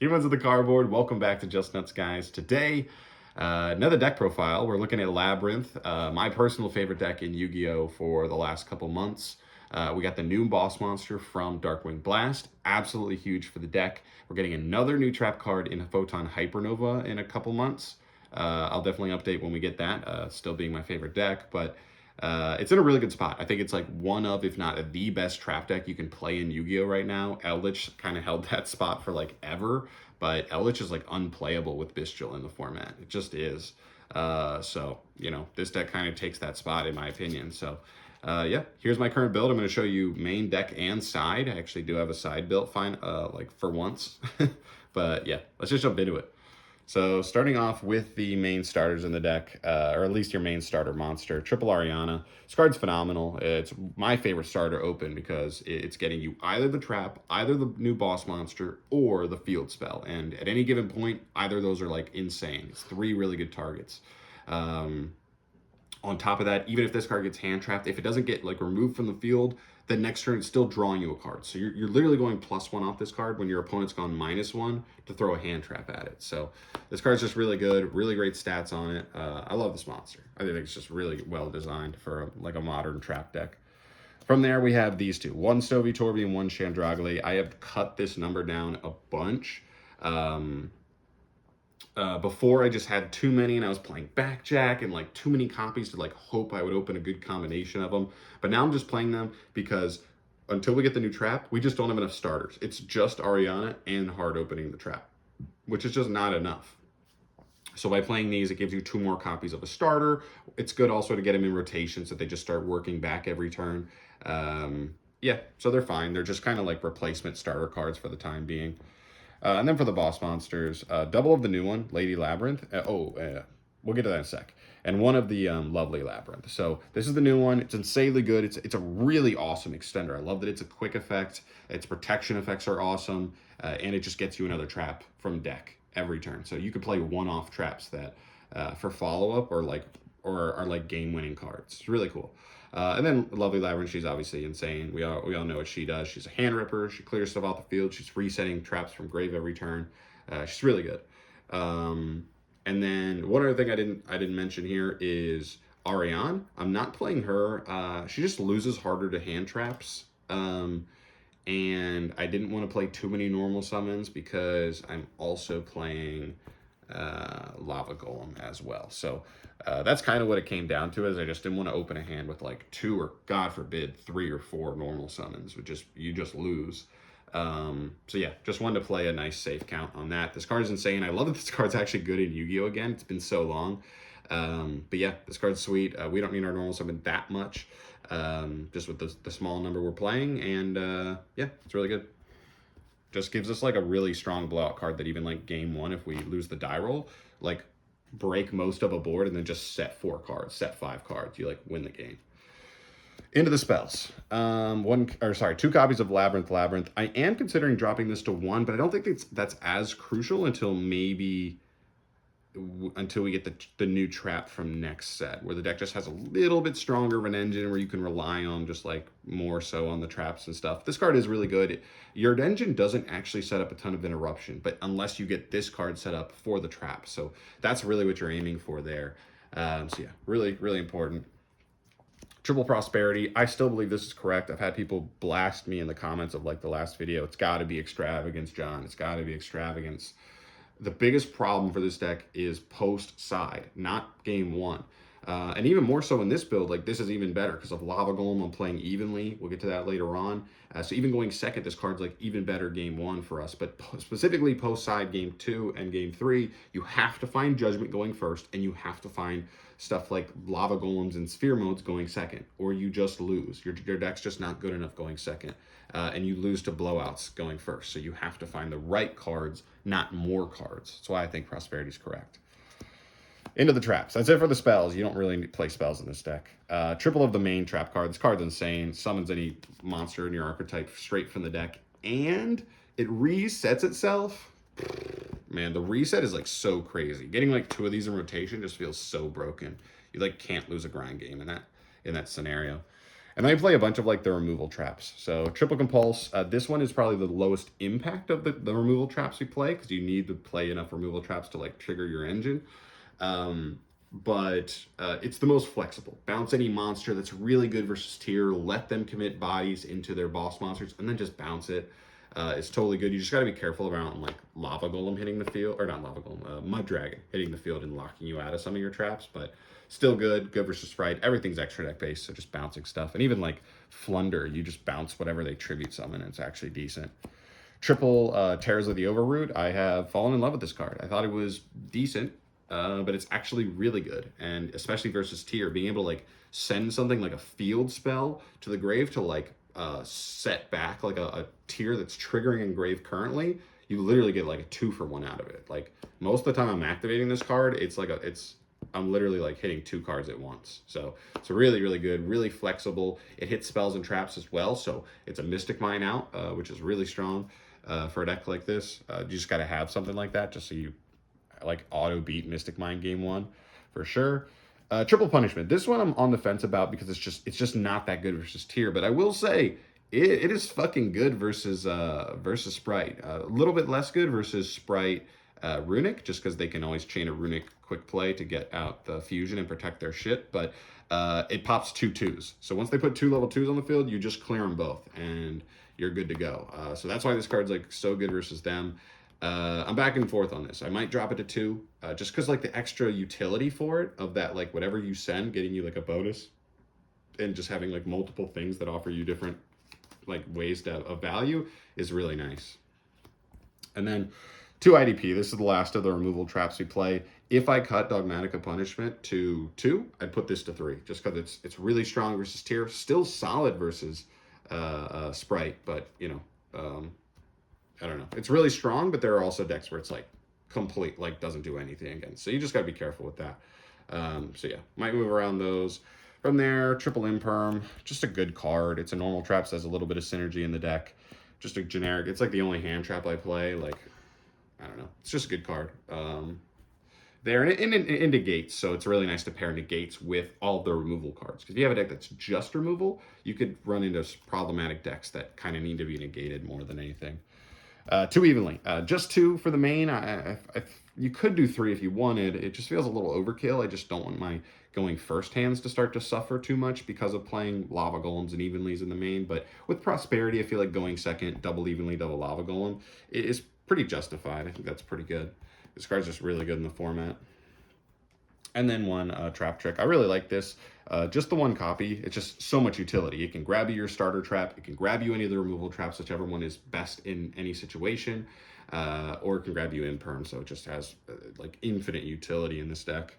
Humans of the Cardboard, welcome back to Just Nuts, guys. Today, another deck profile. We're looking at Labyrinth, my personal favorite deck in Yu-Gi-Oh! For the last couple months. We got the new boss monster from Darkwing Blast, absolutely huge for the deck. We're getting another new trap card in Photon Hypernova in a couple months. I'll definitely update when we get that, still being my favorite deck, but it's in a really good spot. I think it's like one of, if not the best trap deck you can play in Yu-Gi-Oh! Right now. Eldritch kind of held that spot for like ever, but Eldritch is like unplayable with Bestial in the format. It just is. So, you know, this deck kind of takes that spot in my opinion. So, yeah, here's my current build. I'm going to show you main deck and side. I actually do have a side built fine, like for once. But yeah, let's just jump into it. So starting off with the main starters in the deck, or at least your main starter monster, Triple Ariana. This card's phenomenal. It's my favorite starter open because it's getting you either the trap, either the new boss monster, or the field spell. And at any given point, either of those are like insane. It's three really good targets. On top of that, even if this card gets hand trapped, if it doesn't get like removed from the field, the next turn it's still drawing you a card. So you're literally going +1 off this card when your opponent's gone -1 to throw a hand trap at it. So this card's just really good, really great stats on it. I love this monster. I think it's just really well designed for like a modern trap deck. From there, we have these two, one Stovey Torby and one Chandragli. I have cut this number down a bunch. Before I just had too many and I was playing backjack and like too many copies to like hope I would open a good combination of them. But now I'm just playing them because until we get the new trap, we just don't have enough starters. It's just Ariana and hard opening the trap, which is just not enough. So by playing these, it gives you 2 more copies of a starter. It's good also to get them in rotation so they just start working back every turn. Yeah, so they're fine. They're just kind of like replacement starter cards for the time being. And then for the boss monsters, double of the new one, Lady Labyrinth. We'll get to that in a sec. And one of the lovely Labyrinth. So this is the new one. It's insanely good. It's a really awesome extender. I love that it's a quick effect. Its protection effects are awesome. And it just gets you another trap from deck every turn. So you could play one-off traps that for follow-up or are like game-winning cards. It's really cool. And then Lovely Labyrinth, she's obviously insane. We all know what she does. She's a hand ripper. She clears stuff off the field. She's resetting traps from grave every turn. She's really good. And then one other thing I didn't mention here is Ariane. I'm not playing her. She just loses harder to hand traps. And I didn't want to play too many normal summons because I'm also playing Lava Golem as well. So that's kind of what it came down to, is I just didn't want to open a hand with like 2 or God forbid 3 or 4 normal summons, you just lose. So yeah, just wanted to play a nice safe count on that. This card is insane. I love that this card's actually good in Yu-Gi-Oh! Again. It's been so long. But yeah, this card's sweet. We don't need our normal summon that much, just with the small number we're playing. And yeah, it's really good. Just gives us like a really strong blowout card that even like game 1, if we lose the die roll, like break most of a board and then just set 4 cards, set 5 cards, you like win the game. Into the spells. 2 copies of Labyrinth. I am considering dropping this to 1, but I don't think that's as crucial until maybe until we get the new trap from next set, where the deck just has a little bit stronger of an engine where you can rely on just like more so on the traps and stuff. This card is really good. Your engine doesn't actually set up a ton of interruption, but unless you get this card set up for the trap. So that's really what you're aiming for there. So yeah, really, really important. Triple Prosperity. I still believe this is correct. I've had people blast me in the comments of like the last video. It's got to be Extravagance, John. It's got to be Extravagance. The biggest problem for this deck is post-side, not game 1. And even more so in this build, like this is even better because of Lava Golem. I'm playing evenly. We'll get to that later on. So even going second, this card's like even better game 1 for us. But specifically post-side game 2 and game 3, you have to find Judgment going first, and you have to find stuff like Lava Golems and Sphere Modes going second, or you just lose. Your deck's just not good enough going second. And you lose to blowouts going first. So you have to find the right cards, not more cards. That's why I think Prosperity is correct. Into the traps. That's it for the spells. You don't really play spells in this deck. Triple of the main trap card. This card's insane. Summons any monster in your archetype straight from the deck. And it resets itself. Man, the reset is like so crazy. Getting like 2 of these in rotation just feels so broken. You like can't lose a grind game in that scenario. And then I play a bunch of like the removal traps. So triple compulse, this one is probably the lowest impact of the removal traps we play, because you need to play enough removal traps to like trigger your engine. But it's the most flexible. Bounce any monster that's really good versus tier, let them commit bodies into their boss monsters, and then just bounce it. It's totally good. You just got to be careful around like lava golem hitting the field, or not lava golem, mud dragon hitting the field and locking you out of some of your traps, but still good. Good versus sprite. Everything's extra deck based, so just bouncing stuff. And even like Flunder, you just bounce whatever they tribute summon, and it's actually decent. Triple Tears of the Overroot. I have fallen in love with this card. I thought it was decent, but it's actually really good. And especially versus tier, being able to like send something like a field spell to the grave to like set back like a tier that's triggering in grave currently, you literally get like a 2-for-1 out of it. Like most of the time I'm activating this card, I'm literally like hitting 2 cards at once. So it's really, really good, really flexible. It hits spells and traps as well. So it's a Mystic Mine out, which is really strong for a deck like this. You just got to have something like that just so you like auto beat Mystic Mine game 1 for sure. Triple Punishment. This one I'm on the fence about because it's just not that good versus tier. But I will say it is fucking good versus Sprite. A little bit less good versus Sprite Runic, just because they can always chain a Runic quick play to get out the fusion and protect their shit. But it pops 2/2s. So once they put 2 level 2s on the field, you just clear them both and you're good to go. So that's why this card's like so good versus them. I'm back and forth on this. I might drop it to 2, just because like the extra utility for it of that, like whatever you send, getting you like a bonus, and just having like multiple things that offer you different like ways of value is really nice. And then 2 IDP. This is the last of the removal traps we play. If I cut Dogmatic Punishment to 2, I'd put this to 3, just because it's really strong versus tier, still solid versus Sprite, but you know. I don't know. It's really strong, but there are also decks where it's like complete, like doesn't do anything against. So you just got to be careful with that. So yeah, might move around those. From there, Triple Imperm, just a good card. It's a normal trap, so has a little bit of synergy in the deck. Just a generic, it's like the only hand trap I play. Like, I don't know. It's just a good card. There, and it negates, so it's really nice to pair negates with all the removal cards. Because if you have a deck that's just removal, you could run into problematic decks that kind of need to be negated more than anything. 2 evenly. Just 2 for the main. You could do 3 if you wanted. It just feels a little overkill. I just don't want my going first hands to start to suffer too much because of playing lava golems and evenlies in the main. But with prosperity, I feel like going second, double evenly, double lava golem is pretty justified. I think that's pretty good. This card's just really good in the format. And then 1 trap trick. I really like this. Just the 1 copy. It's just so much utility. It can grab you your starter trap. It can grab you any of the removal traps, whichever one is best in any situation. Or it can grab you Imperm. So it just has like infinite utility in this deck.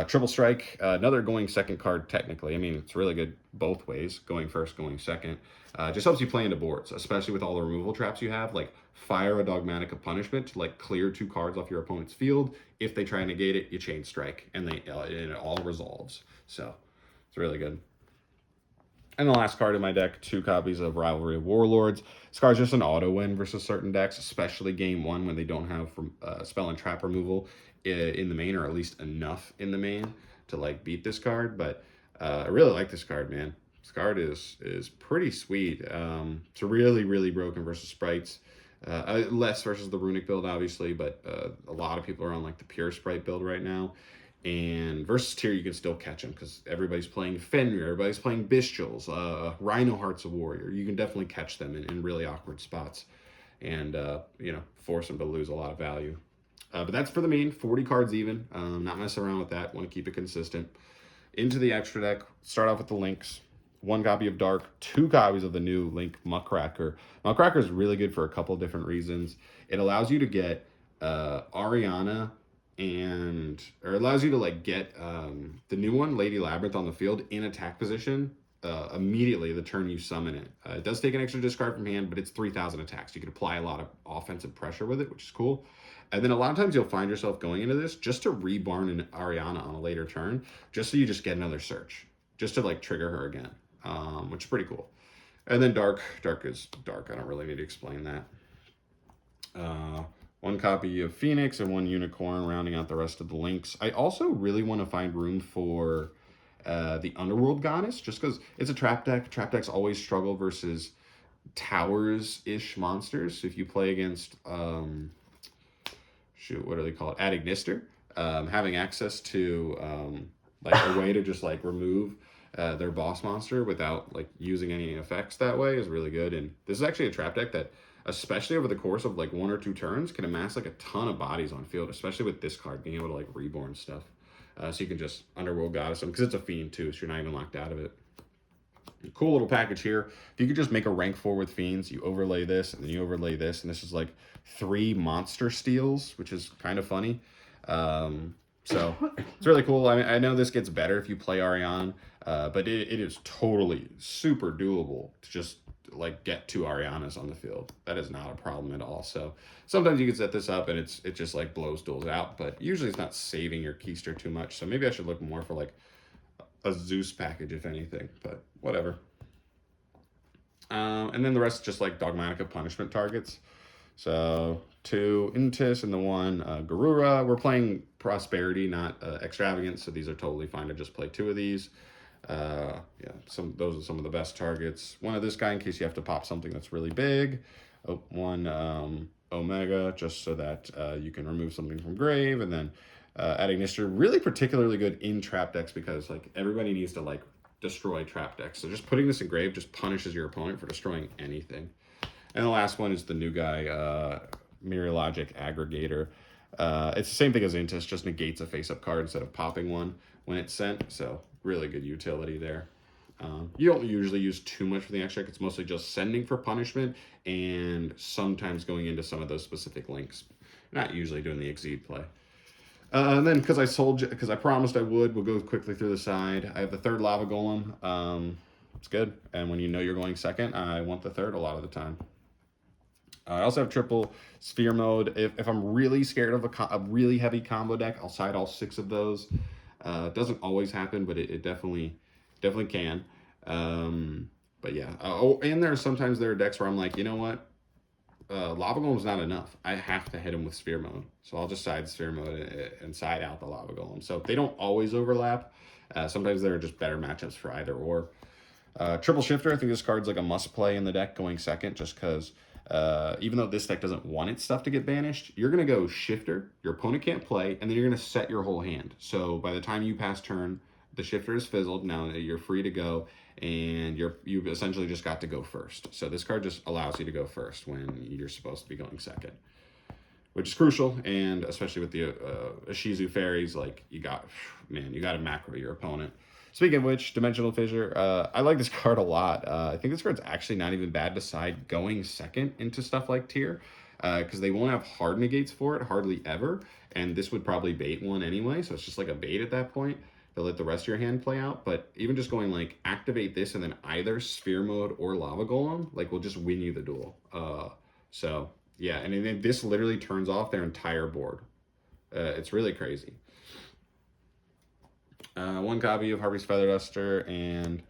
Triple Strike. Another going second card technically. I mean, it's really good both ways. Going first, going second. Just helps you play into boards, especially with all the removal traps you have. Like fire a Dogmatic of Punishment to like clear 2 cards off your opponent's field. If they try and negate it, you chain strike, and it all resolves. So it's really good. And the last card in my deck, 2 copies of Rivalry of Warlords. This card's just an auto win versus certain decks, especially game 1 when they don't have spell and trap removal in the main, or at least enough in the main to like beat this card. But I really like this card, man. This card is pretty sweet. It's really, really broken versus sprites. Less versus the Runic build, obviously, but a lot of people are on like the pure Sprite build right now. And versus tier, you can still catch them because everybody's playing Fenrir, everybody's playing Bestials, Rhino Hearts of Warrior. You can definitely catch them in really awkward spots and, you know, force them to lose a lot of value. But that's for the main, 40 cards even. Not messing around with that. Want to keep it consistent. Into the extra deck, start off with the links. 1 copy of Dark, 2 copies of the new Link Muckracker. Muckracker is really good for a couple of different reasons. It allows you to get Ariana or allows you to like get the new one, Lady Labyrinth, on the field in attack position immediately the turn you summon it. It does take an extra discard from hand, but it's 3,000 attacks. You can apply a lot of offensive pressure with it, which is cool. And then a lot of times you'll find yourself going into this just to rebarn an Ariana on a later turn, just so you just get another search, just to like trigger her again, which is pretty cool. And then Dark is Dark. I don't really need to explain that. 1 copy of Phoenix and 1 Unicorn, rounding out the rest of the links. I also really want to find room for the Underworld Goddess, just because it's a trap deck. Trap decks always struggle versus towers-ish monsters. So if you play against, shoot, what do they call it? Ad having access to like a way to just like remove their boss monster without like using any effects that way is really good. And this is actually a trap deck that, especially over the course of like 1 or 2 turns, can amass like a ton of bodies on field, especially with this card being able to like reborn stuff. So you can just Underworld Goddess them, because it's a fiend too, so you're not even locked out of it. Cool little package here. If you could just make a rank 4 with fiends, you overlay this, and then you overlay this, and this is like 3 monster steals, which is kind of funny. So it's really cool. I mean, I know this gets better if you play Ariane, but it is totally super doable to just like get 2 Arianas on the field. That is not a problem at all. So sometimes you can set this up and it just like blows duels out, but usually it's not saving your keister too much. So maybe I should look more for like a Zeus package, if anything, but whatever. And then the rest just like Dogmatica punishment targets. So 2 Intis and the 1 Garura. We're playing Prosperity, not Extravagance, so these are totally fine to just play 2 of these. Yeah, those are some of the best targets. 1 of this guy in case you have to pop something that's really big. 1 Omega, just so that you can remove something from grave. And then Ad really particularly good in trap decks, because like everybody needs to like destroy trap decks. So just putting this in grave just punishes your opponent for destroying anything. And the last one is the new guy, Myrilogic Aggregator. It's the same thing as Intis, just negates a face-up card instead of popping one when it's sent. So really good utility there. You don't usually use too much for the extract. It's mostly just sending for punishment and sometimes going into some of those specific links. Not usually doing the Exceed play. And then because I promised I would, we'll go quickly through the side. I have the 3rd Lava Golem. It's good. And when you know you're going second, I want the 3rd a lot of the time. I also have triple sphere mode. If I'm really scared of a really heavy combo deck, I'll side all 6 of those. It doesn't always happen, but it definitely can. But yeah. And sometimes there are decks where I'm like, you know what? Lava Golem's not enough. I have to hit him with sphere mode. So I'll just side sphere mode and side out the Lava Golem. So they don't always overlap. Sometimes there are just better matchups for either or. Triple Shifter, I think this card's like a must play in the deck going second, just because even though this deck doesn't want its stuff to get banished, you're going to go Shifter, your opponent can't play, and then you're going to set your whole hand. So by the time you pass turn, the Shifter is fizzled. Now you're free to go, and you've essentially just got to go first. So this card just allows you to go first when you're supposed to be going second, which is crucial. And especially with the Ishizu Fairies, like you got to macro your opponent. Speaking of which, Dimensional Fissure, I like this card a lot. I think this card's actually not even bad to side going second into stuff like tier, because they won't have hard negates for it, hardly ever, and this would probably bait one anyway, so it's just like a bait at that point to let the rest of your hand play out. But even just going like activate this and then either Sphere Mode or Lava Golem, like will just win you the duel. So yeah, and then this literally turns off their entire board. It's really crazy. 1 copy of Harvey's Feather Duster and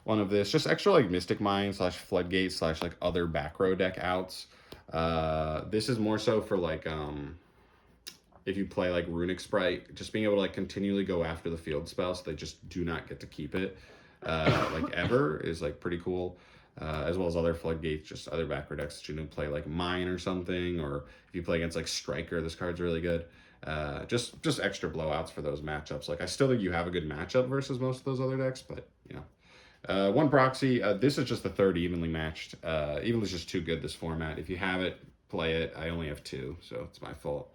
1 of this, just extra like Mystic Mine / Floodgate / like other back row deck outs. This is more so for like if you play like Runic Sprite, just being able to like continually go after the field spell, so they just do not get to keep it like ever, is like pretty cool. As well as other Floodgates, just other back row decks that you can play like Mine or something, or if you play against like Striker, this card's really good. Just extra blowouts for those matchups. Like I still think you have a good matchup versus most of those other decks, but you know. 1 Proxy, this is just the 3rd evenly matched. Evenly's just too good this format. If you have it, play it. I only have 2, so it's my fault.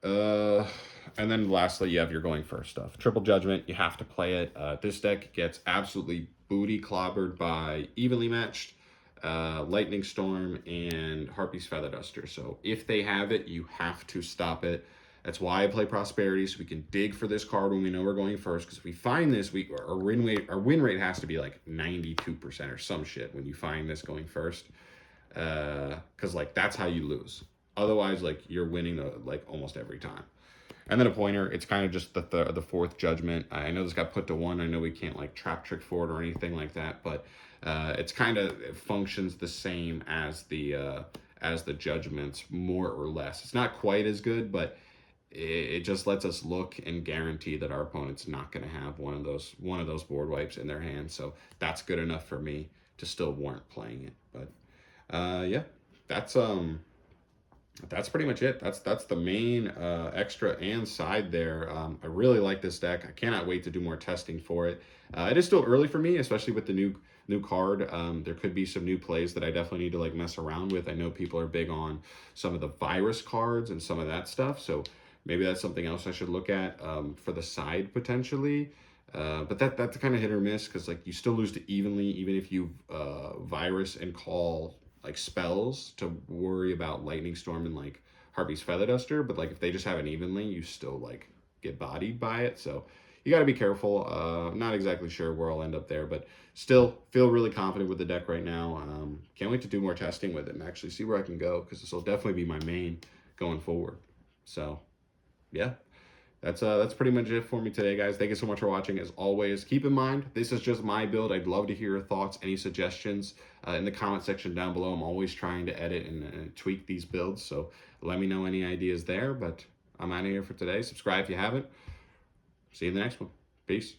And then lastly, you have your going first stuff. Triple Judgment, you have to play it. This deck gets absolutely booty clobbered by evenly matched, Lightning Storm, and Harpy's Feather Duster. So if they have it, you have to stop it. That's why I play Prosperity, so we can dig for this card when we know we're going first. Because if we find this, our win rate has to be like 92% or some shit when you find this going first. Because like that's how you lose. Otherwise, like you're winning like almost every time. And then a pointer, it's kind of just the 4th Judgment. I know this got put to 1. I know we can't like trap trick for it or anything like that, but it's kind of, it functions the same as the Judgments, more or less. It's not quite as good, but it just lets us look and guarantee that our opponent's not going to have one of those board wipes in their hand. So that's good enough for me to still warrant playing it. But yeah, that's pretty much it. That's the main extra and side there. I really like this deck. I cannot wait to do more testing for it. It is still early for me, especially with the new card. There could be some new plays that I definitely need to like mess around with. I know people are big on some of the virus cards and some of that stuff, so maybe that's something else I should look at for the side potentially. But that's kind of hit or miss, because like you still lose to evenly even if you virus and call like spells to worry about Lightning Storm and like Harpy's Feather Duster. But like if they just have an evenly, you still like get bodied by it. So you got to be careful. Not exactly sure where I'll end up there, but still feel really confident with the deck right now. Can't wait to do more testing with it and actually see where I can go, because this will definitely be my main going forward. So yeah, that's pretty much it for me today, guys. Thank you so much for watching. As always, keep in mind, this is just my build. I'd love to hear your thoughts, any suggestions in the comment section down below. I'm always trying to edit and tweak these builds, so let me know any ideas there. But I'm out of here for today. Subscribe if you haven't. See you in the next one. Peace.